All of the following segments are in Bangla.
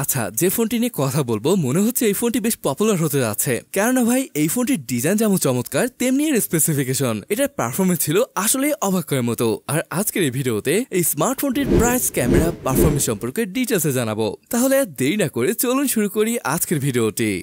আচ্ছা, যে ফোনটি নিয়ে কথা বলবো মনে হচ্ছে এই ফোনটি বেশ পপুলার হতে যাচ্ছে, কেননা ভাই এই ফোনটির ডিজাইন যেমন চমৎকার তেমনি এর স্পেসিফিকেশন, এটার পারফরমেন্স ছিল আসলে অবাক করার মতো। আর আজকের এই ভিডিওতে এই স্মার্টফোনটির প্রাইস, ক্যামেরা, পারফরমেন্স সম্পর্কে ডিটেলসে জানাবো। তাহলে আর দেরি না করে চলুন শুরু করি আজকের ভিডিওটি।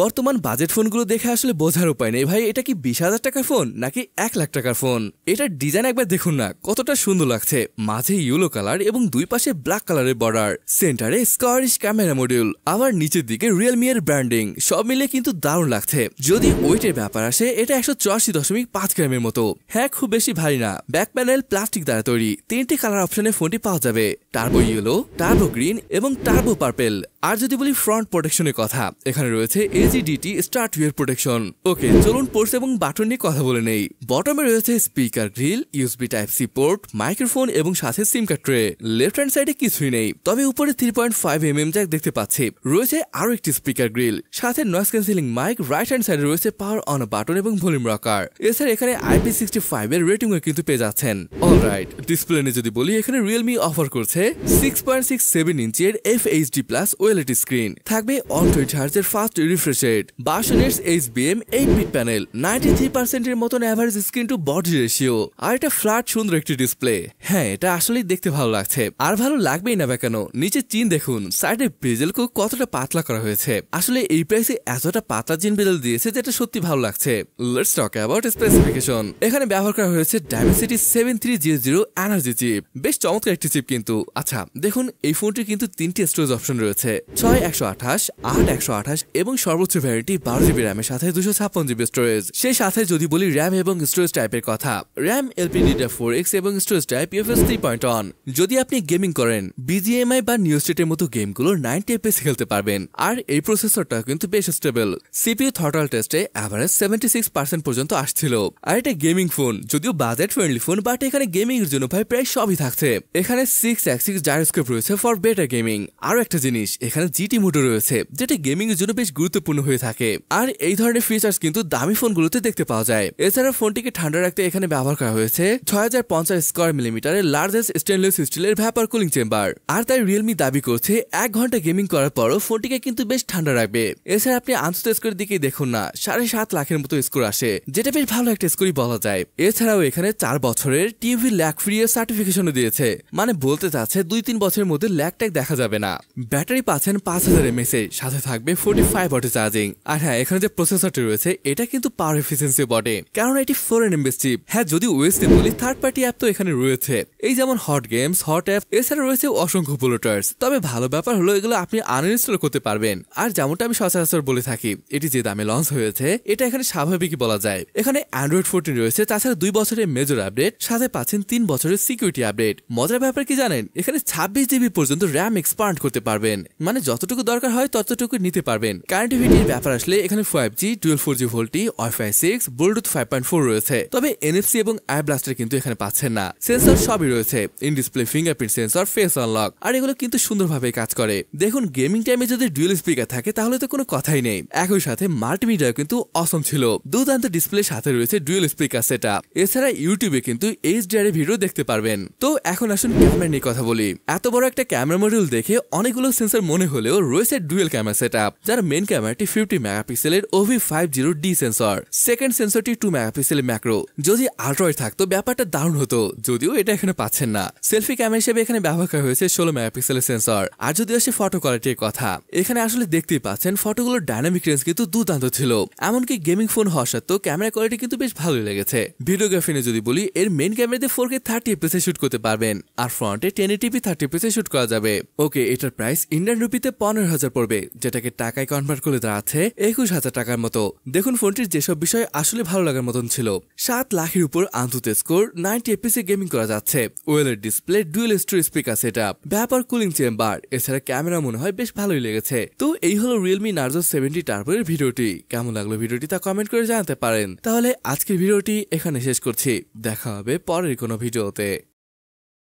বর্তমান বাজেট ফোনগুলো দেখে আসলে বোঝার উপায় নেই ভাই এটা কি 20,000 টাকার ফোন নাকি 1 লাখ টাকার ফোন। এটার ডিজাইন একবার দেখুন না কতটা সুন্দর লাগছে, মাঝে ইয়েলো কালার এবং দুই পাশে ব্ল্যাক কালারের বর্ডার, সেন্টারে স্কয়ারিশ ক্যামেরা মডিউল, আবার নিচের দিকে রিয়েলমি এর ব্র্যান্ডিং, সব মিলে কিন্তু দারুণ লাগছে। যদি ওয়েটের ব্যাপার আসে এটা 184.5 গ্রামের মতো। হ্যাঁ, খুব বেশি ভারী না। ব্যাক প্যানেল প্লাস্টিক দ্বারা তৈরি, 3টি কালার অপশনে ফোনটি পাওয়া যাবে, টার্বো ইয়েলো, টার্বো গ্রিন এবং টার্বো পার্পেল। আর যদি বলি ফ্রন্ট প্রোটেকশনের কথা, এখানে রয়েছে AGDT স্টার্ট ওয়্যার প্রোটেকশন। ওকে, চলুন পোর্টস এবং বাটন নিয়ে কথা বলে নেই। বটমে রয়েছে speaker grill, USB Type-C port, microphone এবং সাথে সিম কার্ড ট্রে। লেফট হ্যান্ড সাইডে কিছুই নেই, তবে উপরে 3.5mm জ্যাক দেখতে পাচ্ছি। রয়েছে আরো একটি স্পিকার গ্রিল, সাথে noise cancelling mic. Right hand সাইডে রয়েছে পাওয়ার অন বাটন এবং ভলিউম রকার। এছাড়া এখানে IP65 এর রেটিং কিন্তু পেয়ে যাচ্ছেন। অলরাইট, ডিসপ্লে নিয়ে যদি বলি, এখানে রিয়েলমি অফার করছে 6.67 ইঞ্চের FHD+ OLED স্ক্রিন, থাকবে on 20 hertz fast refresh rate, 52 Hz HBM 8-bit প্যানেল, 93% এর মতন average screen to body ratio, আর এটা ফ্ল্যাট সুন্দর একটি ডিসপ্লে। হ্যাঁ, এটা আসলেই দেখতে ভালো লাগছে, আর ভালো লাগবেই না কেন। নিচে চিন দেখুন, সাইডে বেজেলকে কতটা পাতলা করা হয়েছে। আসলে এই প্রাইসে এতটা পাতলা চিন বেজেল দিয়েছে যেটা সত্যি ভালো লাগছে। Let's talk about specification. এখানে ব্যবহার করা হয়েছে Dimensity 7300 এনার্জি চিপ, বেশ চমৎকার একটি চিপ কিন্তু। আচ্ছা দেখুন, এই ফোনটির কিন্তু 3টি স্টোরেজ অপশন রয়েছে, 6/128, 8/128 এবং সর্বোচ্চ ভ্যারিয়েন্টি 12GB র্যামের সাথে 256GB স্টোরেজ। সেই সাথে যদি বলি র্যাম এবং স্টোরেজ টাইপের কথা, র্যাম LPDDR4X এবং স্টোরেজ টাইপ UFS 3.1। যদি আপনি গেমিং করেন, BGMI বা নিউ স্টেটের মতো গেমগুলো 90 FPS খেলতে পারবেন। আর এই প্রসেসরটা কিন্তু বেশ স্টেবল। CPU থ্রটল টেস্টে এভারেজ 76% পর্যন্ত আসছিল। আর এটা গেমিং ফোন, যদিও বাজেট ফ্রেন্ডলি ফোন, বাট এখানে গেমিং এর জন্য ভাই প্রায় সবই থাকছে। এখানে 6 জাইরোস্কোপ রয়েছে ফর বেটার গেমিং। আরো একটা জিনিস, এখানে GT মোড রয়েছে, যেটা গেমিং এর জন্য বেশ গুরুত্বপূর্ণ হয়ে থাকে। আর এই ধরনের ফিচার্স কিন্তু দামি ফোনগুলোতে দেখতে পাওয়া যায়। এছাড়া ফোনটিকে ঠান্ডা রাখতে এখানে ব্যবহার করা হয়েছে 6050 স্কয়ার মিলিমিটারের লার্জেস্ট স্টেনলেস স্টিলের ভ্যাপার কুলিং চেম্বার। আর তাই রিয়েলমি দাবি করছে 1 ঘন্টা গেমিং করার পরও ফোনটিকে কিন্তু বেশ ঠান্ডা রাখবে। এছাড়া আপনি আন্তঃ স্কোরের দিকে দেখুন না, 7.5 লাখের মতো স্কোর আসে, যেটা বেশ ভালো একটা স্কোরই বলা যায়। এছাড়াও এখানে 4 বছরের টিভি ল্যাগ ফ্রি এর সার্টিফিকেশনও দিয়েছে, মানে বলতে চাচ্ছে 2-3 বছরের মধ্যে ল্যাগ ট্যাগ দেখা যাবে না। ব্যাটারি পাচ্ছেন 5000 mAh, সাথে থাকবে 45 ওয়াট চার্জিং। আর হ্যাঁ, এখানে যে প্রসেসরটি রয়েছে এটা কিন্তু পাওয়ার এফিসিয়েন্সি বটে, কারণ এটি 4nm চিপ। হ্যাঁ, যদি ওএসটি বলি, থার্ড পার্টি অ্যাপ তো এখানে রয়েছে, এই যেমন হট গেমস, হট অ্যাপ। এছাড়া রয়েছে অসংখ্য বুলেটার্স। তবে ভালো ব্যাপার হলো এগুলো আপনি আনইনস্টল করতে পারবেন। আর যেমনটা আমি সচরাচর বলে থাকি, এটি যে দামে লঞ্চ হয়েছে এটা এখানে স্বাভাবিকই বলা যায়। এখানে অ্যান্ড্রয়েড 14 রয়েছে, তাছাড়া 2 বছরের মেজর আপডেট, সাথে পাচ্ছেন 3 বছরের সিকিউরিটি আপডেট। মজার ব্যাপার কি জানেন, এখানে 26GB পর্যন্ত র্যাম এক্সপান্ড করতে পারবেন, মানে যতটুকু দরকার হয় ততটুকু নিতে পারবেন। কানেক্টিভিটির ব্যাপার আসলে এখানে 5G, dual 4G VoLTE, Wi-Fi 6, Bluetooth 5.4 রয়েছে। তবে NFC এবং আই ব্লাস্টার কিন্তু এখানে পাচ্ছেন না। সেন্সর সবই রয়েছে, in display fingerprint sensor, face unlock, আর এগুলো কিন্তু সুন্দরভাবে কাজ করে। দেখুন, গেমিং টাইমে যদি ডুয়াল স্পিকার থাকে তাহলে তো কোনো কথাই নেই। একই সাথে মাল্টিমিডিয়া কিন্তু অসম ছিল, দুর্দান্ত ডিসপ্লের সাথে রয়েছে ডুয়াল স্পিকার সেটআপ। এছাড়া ইউটিউবে কিন্তু HDR এর ভিডিও দেখতে পারবেন। তো এখন আসুন ক্যামেরা নিয়ে কথা বলি। এত বড় একটা ক্যামেরা মডিউল দেখে অনেকগুলো সেন্সর মনে হলেও রয়েছে ডুয়াল ক্যামেরা সেটআপ, যার মেইন ক্যামেরাটি 50 মেগাপিক্সেলের OV50D সেন্সর, সেকেন্ড সেন্সরটি 2 মেগাপিক্সেলের ম্যাক্রো। যদি আল্ট্রাওয়াইড থাকতো ব্যাপারটা দারুণ হতো, যদিও এটা এখানে পাচ্ছেন না। সেলফি ক্যামেরা হিসেবে এখানে ব্যবহার করা হয়েছে 16 মেগাপিক্সেলের সেন্সর। আর যদি আসে ফটো কোয়ালিটির কথা, এখানে আসলে দেখতেই পাচ্ছেন ফটোগুলোর ডাইনামিক রেঞ্জ কিন্তু দুর্দান্ত ছিল। এমনকি গেমিং ফোন হওয়া সত্ত্বেও ক্যামেরা কোয়ালিটি কিন্তু বেশ ভালোই লেগেছে। ভিডিওগ্রাফি নিয়ে যদি বলি, এর মেইন ক্যামেরাতে 4K 30 fps শুট করতে পারবেন, আর ফ্রন্টে 1080p 30 fps শুট করা যাবে। ওকে, এটার প্রাইস ইন্ডিয়ান রুপিতে 15,000 পড়বে, যেটাকে টাকায় কনভার্ট করে দাঁড়াচ্ছে 21,000 টাকার মতো। দেখুন, ফোনটির যেসব বিষয় আসলে ভালো লাগার মতন ছিল, 7 লাখের উপর আন্তঃ স্কোর, 90 fps গেমিং করা যাচ্ছে, ওয়েলের display, dual storage speaker setup, vapour cooling chamber. এছাড়া ক্যামেরা মনে হয় বেশ ভালোই লেগেছে। তো এই হলো রিয়েলমি নার্জো 70 টার্বো এর ভিডিওটি। কেমন লাগলো ভিডিওটি তা কমেন্ট করে জানাতে পারেন। তাহলে আজকের ভিডিওটি এখানে শেষ করছি, দেখা হবে পরের কোনো ভিডিওতে।